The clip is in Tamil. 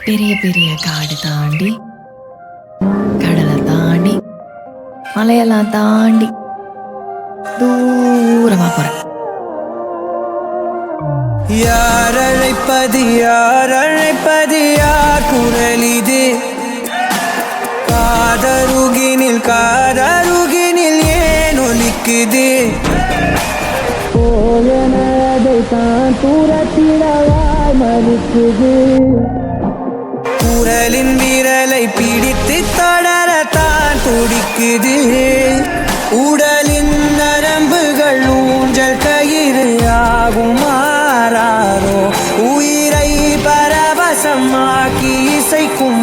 பெரிய பெரிய காடு தாண்டி, கடலை தாண்டி, மலையெல்லாம் தாண்டி தூரமா போறேன். யார் அழைப்பது யார் அழைப்பது யார் குரல் இது? காதருகினில் ஏன் ஒலிக்குது? போயனதை தான் தூரத்திடவாய் மறுக்குது. குரலின் விரலை பிடித்து தொடரத்தான் துடிக்குது. உடலின் நரம்புகள் ஊஞ்சல் கயிறு ஆகும் மாறாரோ, உயிரை பரவசமாக்கி இசைக்கும்